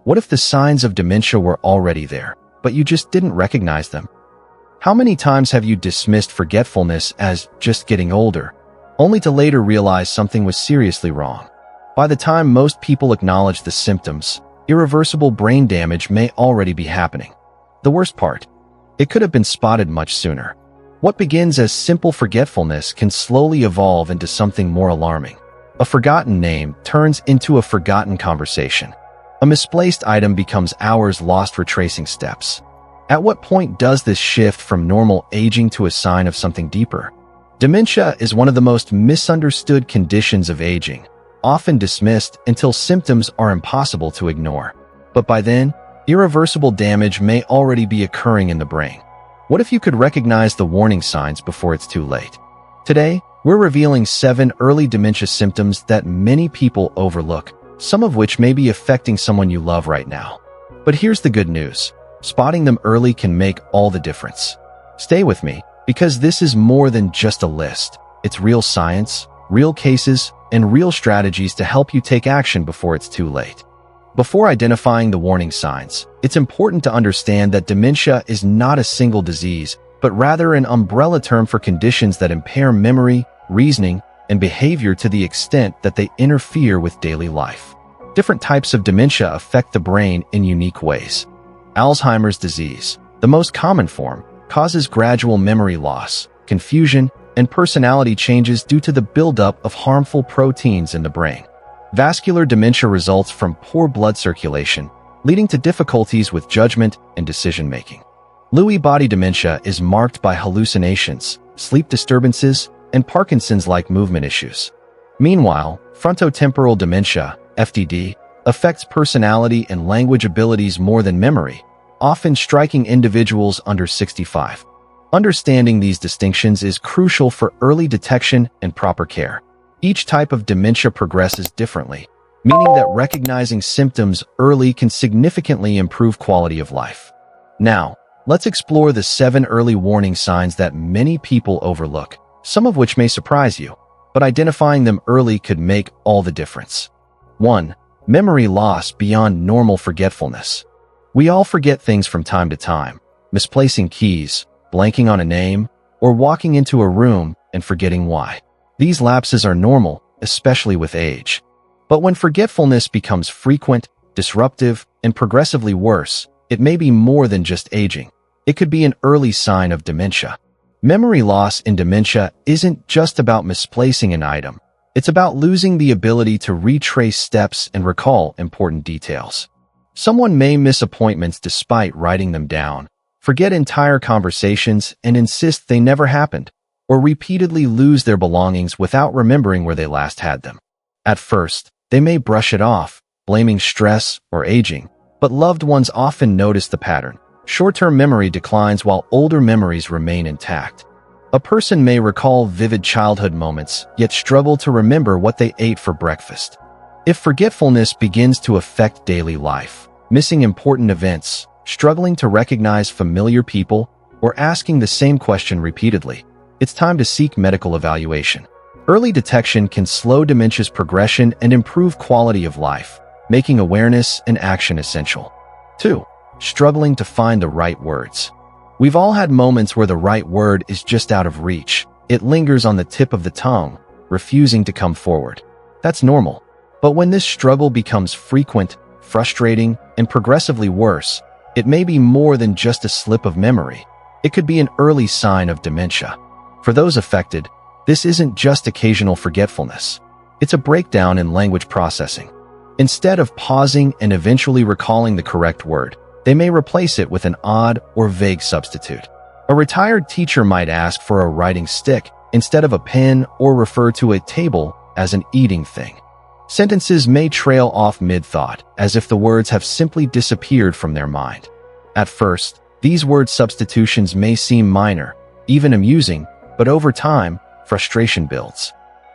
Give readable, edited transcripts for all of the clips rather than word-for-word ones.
What if the signs of dementia were already there, but you just didn't recognize them? How many times have you dismissed forgetfulness as just getting older, only to later realize something was seriously wrong? By the time most people acknowledge the symptoms, irreversible brain damage may already be happening. The worst part, it could have been spotted much sooner. What begins as simple forgetfulness can slowly evolve into something more alarming. A forgotten name turns into a forgotten conversation. A misplaced item becomes hours lost retracing steps. At what point does this shift from normal aging to a sign of something deeper? Dementia is one of the most misunderstood conditions of aging, often dismissed until symptoms are impossible to ignore. But by then, irreversible damage may already be occurring in the brain. What if you could recognize the warning signs before it's too late? Today, we're revealing 7 early dementia symptoms that many people overlook, some of which may be affecting someone you love right now. But here's the good news. Spotting them early can make all the difference. Stay with me, because this is more than just a list. It's real science, real cases, and real strategies to help you take action before it's too late. Before identifying the warning signs, it's important to understand that dementia is not a single disease, but rather an umbrella term for conditions that impair memory, reasoning, and behavior to the extent that they interfere with daily life. Different types of dementia affect the brain in unique ways. Alzheimer's disease, the most common form, causes gradual memory loss, confusion, and personality changes due to the buildup of harmful proteins in the brain. Vascular dementia results from poor blood circulation, leading to difficulties with judgment and decision-making. Lewy body dementia is marked by hallucinations, sleep disturbances, and Parkinson's-like movement issues. Meanwhile, frontotemporal dementia, FTD, affects personality and language abilities more than memory, often striking individuals under 65. Understanding these distinctions is crucial for early detection and proper care. Each type of dementia progresses differently, meaning that recognizing symptoms early can significantly improve quality of life. Now, let's explore the 7 early warning signs that many people overlook, some of which may surprise you, but identifying them early could make all the difference. 1. Memory loss beyond normal forgetfulness. We all forget things from time to time, misplacing keys, blanking on a name, or walking into a room and forgetting why. These lapses are normal, especially with age. But when forgetfulness becomes frequent, disruptive, and progressively worse, it may be more than just aging. It could be an early sign of dementia. Memory loss in dementia isn't just about misplacing an item. It's about losing the ability to retrace steps and recall important details. Someone may miss appointments despite writing them down, forget entire conversations and insist they never happened, or repeatedly lose their belongings without remembering where they last had them. At first, they may brush it off, blaming stress or aging, but loved ones often notice the pattern. Short-term memory declines while older memories remain intact. A person may recall vivid childhood moments, yet struggle to remember what they ate for breakfast. If forgetfulness begins to affect daily life, missing important events, struggling to recognize familiar people, or asking the same question repeatedly, it's time to seek medical evaluation. Early detection can slow dementia's progression and improve quality of life, making awareness and action essential. 2. Struggling to find the right words. We've all had moments where the right word is just out of reach. It lingers on the tip of the tongue, refusing to come forward. That's normal. But when this struggle becomes frequent, frustrating, and progressively worse, it may be more than just a slip of memory. It could be an early sign of dementia. For those affected, this isn't just occasional forgetfulness. It's a breakdown in language processing. Instead of pausing and eventually recalling the correct word, they may replace it with an odd or vague substitute. A retired teacher might ask for a writing stick instead of a pen or refer to a table as an eating thing. Sentences may trail off mid-thought, as if the words have simply disappeared from their mind. At first, these word substitutions may seem minor, even amusing, but over time, frustration builds.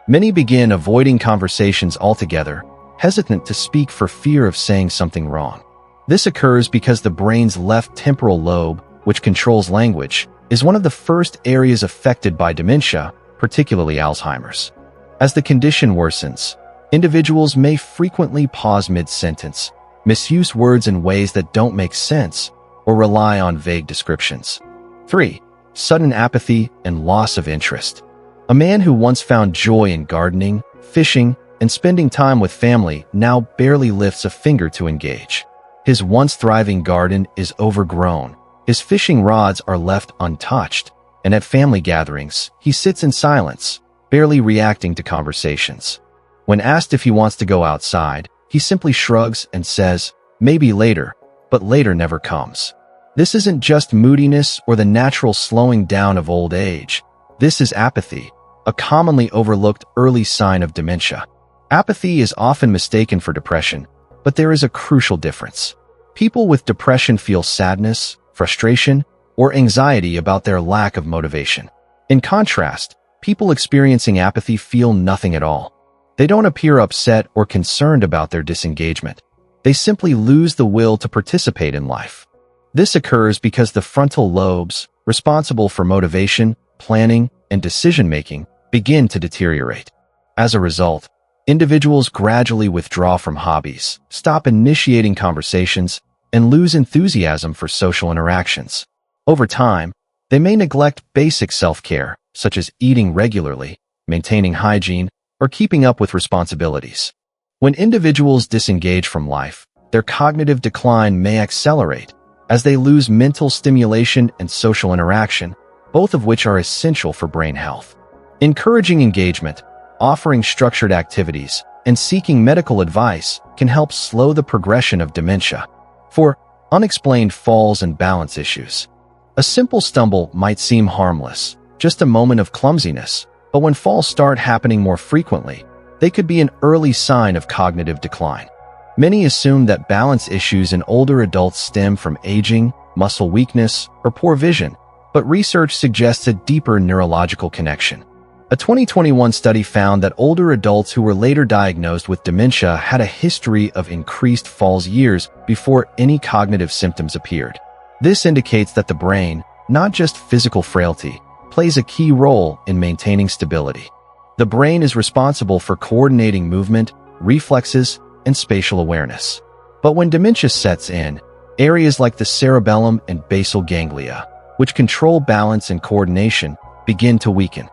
Many begin avoiding conversations altogether, hesitant to speak for fear of saying something wrong. This occurs because the brain's left temporal lobe, which controls language, is one of the first areas affected by dementia, particularly Alzheimer's. As the condition worsens, individuals may frequently pause mid-sentence, misuse words in ways that don't make sense, or rely on vague descriptions. 3. Sudden apathy and loss of interest. A man who once found joy in gardening, fishing, and spending time with family now barely lifts a finger to engage. His once thriving garden is overgrown, his fishing rods are left untouched, and at family gatherings, he sits in silence, barely reacting to conversations. When asked if he wants to go outside, he simply shrugs and says, "Maybe later," but later never comes. This isn't just moodiness or the natural slowing down of old age. This is apathy, a commonly overlooked early sign of dementia. Apathy is often mistaken for depression, but there is a crucial difference. People with depression feel sadness, frustration, or anxiety about their lack of motivation. In contrast, people experiencing apathy feel nothing at all. They don't appear upset or concerned about their disengagement. They simply lose the will to participate in life. This occurs because the frontal lobes, responsible for motivation, planning, and decision-making, begin to deteriorate. As a result, individuals gradually withdraw from hobbies, stop initiating conversations, and lose enthusiasm for social interactions. Over time, they may neglect basic self-care, such as eating regularly, maintaining hygiene, or keeping up with responsibilities. When individuals disengage from life, their cognitive decline may accelerate, as they lose mental stimulation and social interaction, both of which are essential for brain health. Encouraging engagement, offering structured activities, and seeking medical advice can help slow the progression of dementia. For unexplained falls and balance issues. A simple stumble might seem harmless, just a moment of clumsiness, but when falls start happening more frequently, they could be an early sign of cognitive decline. Many assume that balance issues in older adults stem from aging, muscle weakness, or poor vision, but research suggests a deeper neurological connection. A 2021 study found that older adults who were later diagnosed with dementia had a history of increased falls years before any cognitive symptoms appeared. This indicates that the brain, not just physical frailty, plays a key role in maintaining stability. The brain is responsible for coordinating movement, reflexes, and spatial awareness. But when dementia sets in, areas like the cerebellum and basal ganglia, which control balance and coordination, begin to weaken.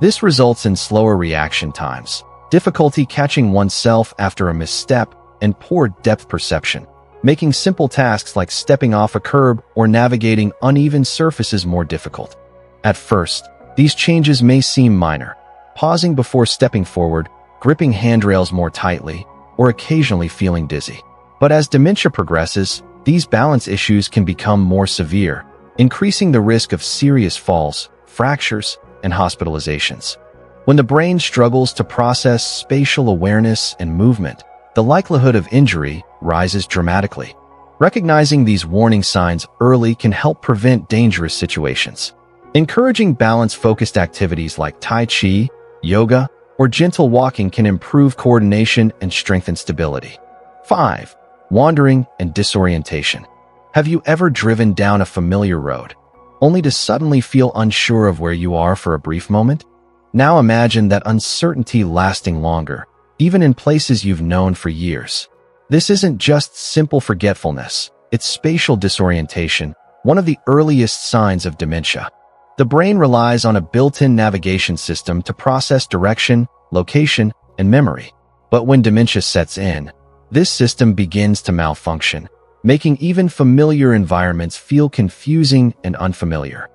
This results in slower reaction times, difficulty catching oneself after a misstep, and poor depth perception, making simple tasks like stepping off a curb or navigating uneven surfaces more difficult. At first, these changes may seem minor, pausing before stepping forward, gripping handrails more tightly, or occasionally feeling dizzy. But as dementia progresses, these balance issues can become more severe, increasing the risk of serious falls, fractures, and hospitalizations. When the brain struggles to process spatial awareness and movement, the likelihood of injury rises dramatically. Recognizing these warning signs early can help prevent dangerous situations. Encouraging balance-focused activities like Tai Chi, yoga, or gentle walking can improve coordination and strengthen stability. 5. Wandering and disorientation. Have you ever driven down a familiar road, only to suddenly feel unsure of where you are for a brief moment? Now imagine that uncertainty lasting longer, even in places you've known for years. This isn't just simple forgetfulness, it's spatial disorientation, one of the earliest signs of dementia. The brain relies on a built-in navigation system to process direction, location, and memory. But when dementia sets in, this system begins to malfunction, making even familiar environments feel confusing and unfamiliar.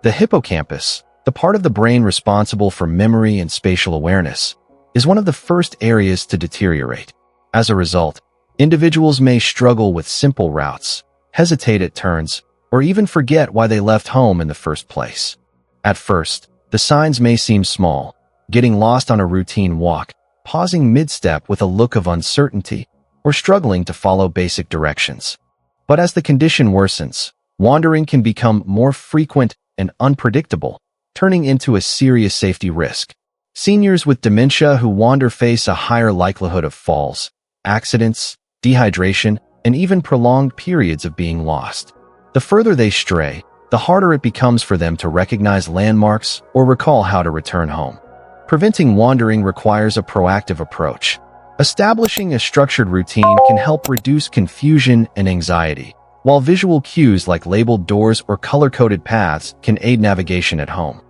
The hippocampus, the part of the brain responsible for memory and spatial awareness, is one of the first areas to deteriorate. As a result, individuals may struggle with simple routes, hesitate at turns, or even forget why they left home in the first place. At first, the signs may seem small, getting lost on a routine walk, pausing mid-step with a look of uncertainty, or struggling to follow basic directions. But as the condition worsens, wandering can become more frequent and unpredictable, turning into a serious safety risk. Seniors with dementia who wander face a higher likelihood of falls, accidents, dehydration, and even prolonged periods of being lost. The further they stray, the harder it becomes for them to recognize landmarks or recall how to return home. Preventing wandering requires a proactive approach. Establishing a structured routine can help reduce confusion and anxiety, while visual cues like labeled doors or color-coded paths can aid navigation at home.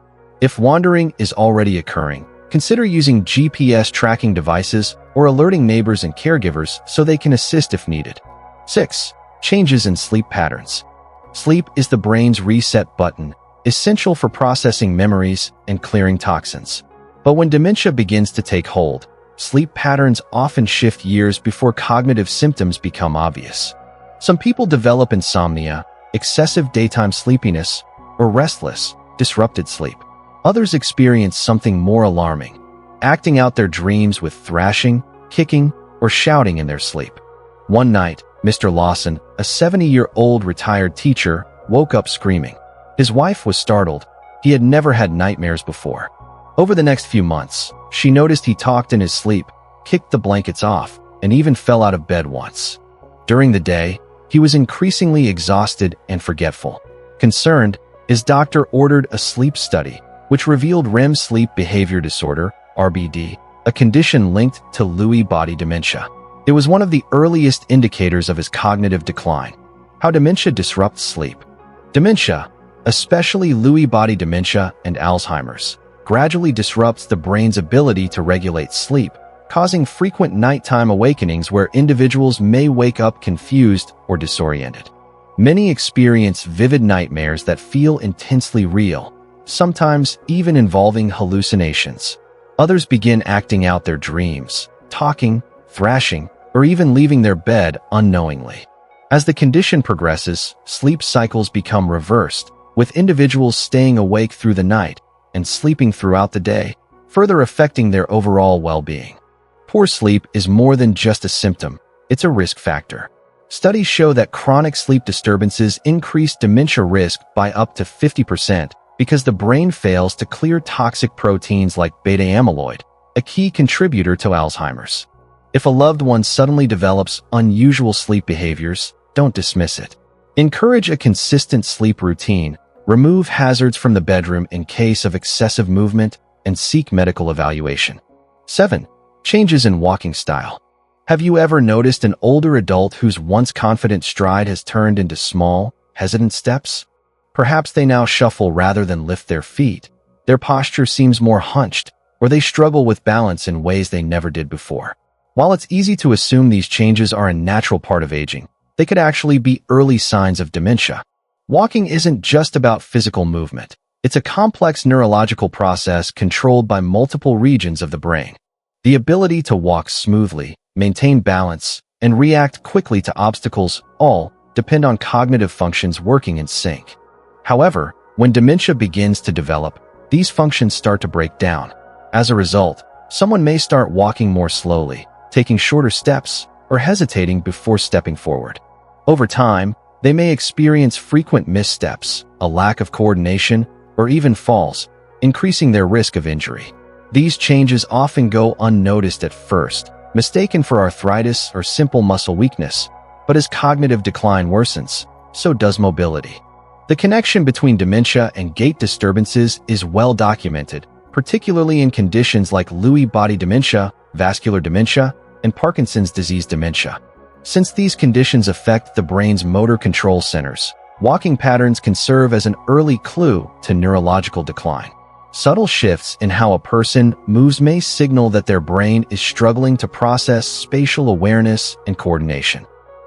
If wandering is already occurring, consider using GPS tracking devices or alerting neighbors and caregivers so they can assist if needed. 6. Changes in sleep patterns. Sleep is the brain's reset button, essential for processing memories and clearing toxins. But when dementia begins to take hold, sleep patterns often shift years before cognitive symptoms become obvious. Some people develop insomnia, excessive daytime sleepiness, or restless, disrupted sleep. Others experience something more alarming, acting out their dreams with thrashing, kicking, or shouting in their sleep. One night, Mr. Lawson, a 70-year-old retired teacher, woke up screaming. His wife was startled. He had never had nightmares before. Over the next few months, she noticed he talked in his sleep, kicked the blankets off, and even fell out of bed once. During the day, he was increasingly exhausted and forgetful. Concerned, his doctor ordered a sleep study, which revealed REM sleep behavior disorder, RBD, a condition linked to Lewy body dementia. It was one of the earliest indicators of his cognitive decline. How dementia disrupts sleep. Dementia, especially Lewy body dementia and Alzheimer's, gradually disrupts the brain's ability to regulate sleep, causing frequent nighttime awakenings where individuals may wake up confused or disoriented. Many experience vivid nightmares that feel intensely real, sometimes even involving hallucinations. Others begin acting out their dreams, talking, thrashing, or even leaving their bed unknowingly. As the condition progresses, sleep cycles become reversed, with individuals staying awake through the night and sleeping throughout the day, further affecting their overall well-being. Poor sleep is more than just a symptom, it's a risk factor. Studies show that chronic sleep disturbances increase dementia risk by up to 50% because the brain fails to clear toxic proteins like beta-amyloid, a key contributor to Alzheimer's. If a loved one suddenly develops unusual sleep behaviors, don't dismiss it. Encourage a consistent sleep routine, remove hazards from the bedroom in case of excessive movement, and seek medical evaluation. 7. Changes in walking style. Have you ever noticed an older adult whose once confident stride has turned into small, hesitant steps? Perhaps they now shuffle rather than lift their feet. Their posture seems more hunched, or they struggle with balance in ways they never did before. While it's easy to assume these changes are a natural part of aging, they could actually be early signs of dementia. Walking isn't just about physical movement. It's a complex neurological process controlled by multiple regions of the brain. The ability to walk smoothly, maintain balance, and react quickly to obstacles all depend on cognitive functions working in sync. However, when dementia begins to develop, these functions start to break down. As a result, someone may start walking more slowly, taking shorter steps, or hesitating before stepping forward. Over time, they may experience frequent missteps, a lack of coordination, or even falls, increasing their risk of injury. These changes often go unnoticed at first, mistaken for arthritis or simple muscle weakness, but as cognitive decline worsens, so does mobility. The connection between dementia and gait disturbances is well documented, particularly in conditions like Lewy body dementia, vascular dementia, and Parkinson's disease dementia. Since these conditions affect the brain's motor control centers, walking patterns can serve as an early clue to neurological decline. Subtle shifts in how a person moves may signal that their brain is struggling to process spatial awareness and coordination.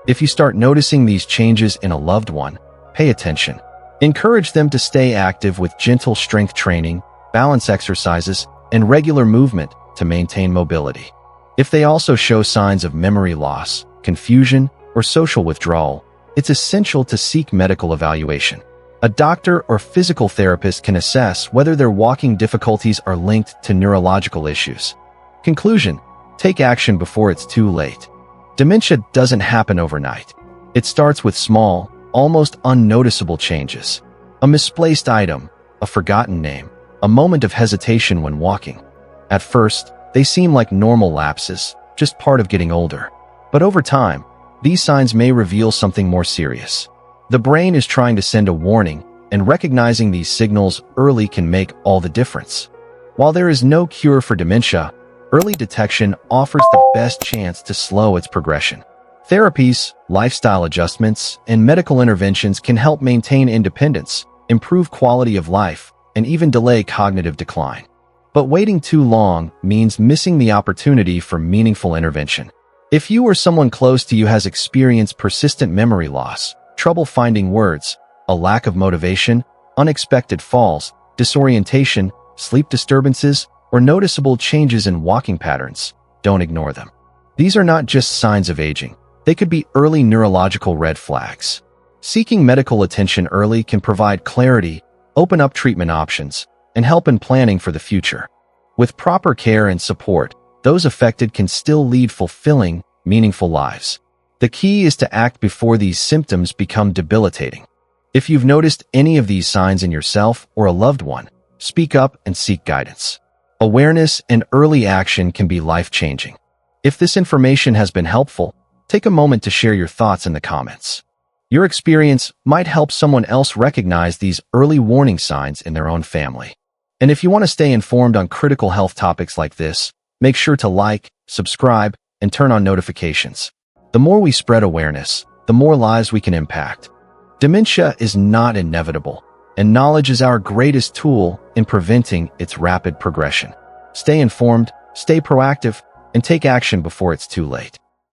If you start noticing these changes in a loved one, pay attention. Encourage them to stay active with gentle strength training, balance exercises, and regular movement to maintain mobility. If they also show signs of memory loss, confusion, or social withdrawal, it's essential to seek medical evaluation. A doctor or physical therapist can assess whether their walking difficulties are linked to neurological issues. Conclusion: take action before it's too late. Dementia doesn't happen overnight. It starts with small, almost unnoticeable changes. A misplaced item, a forgotten name, a moment of hesitation when walking. At first, they seem like normal lapses, just part of getting older. But over time, these signs may reveal something more serious. The brain is trying to send a warning, and recognizing these signals early can make all the difference. While there is no cure for dementia, Early detection offers the best chance to slow its progression. Therapies, lifestyle adjustments, and medical interventions can help maintain independence, improve quality of life, and even delay cognitive decline. But waiting too long means missing the opportunity for meaningful intervention. If you or someone close to you has experienced persistent memory loss, trouble finding words, a lack of motivation, unexpected falls, disorientation, sleep disturbances, or noticeable changes in walking patterns, don't ignore them. These are not just signs of aging. They could be early neurological red flags. Seeking medical attention early can provide clarity, open up treatment options, and help in planning for the future. With proper care and support, those affected can still lead fulfilling, meaningful lives. The key is to act before these symptoms become debilitating. If you've noticed any of these signs in yourself or a loved one, speak up and seek guidance. Awareness and early action can be life-changing. If this information has been helpful, take a moment to share your thoughts in the comments. Your experience might help someone else recognize these early warning signs in their own family. And if you want to stay informed on critical health topics like this, make sure to like, subscribe, and turn on notifications. The more we spread awareness, the more lives we can impact. Dementia is not inevitable, and knowledge is our greatest tool in preventing its rapid progression. Stay informed, stay proactive, and take action before it's too late.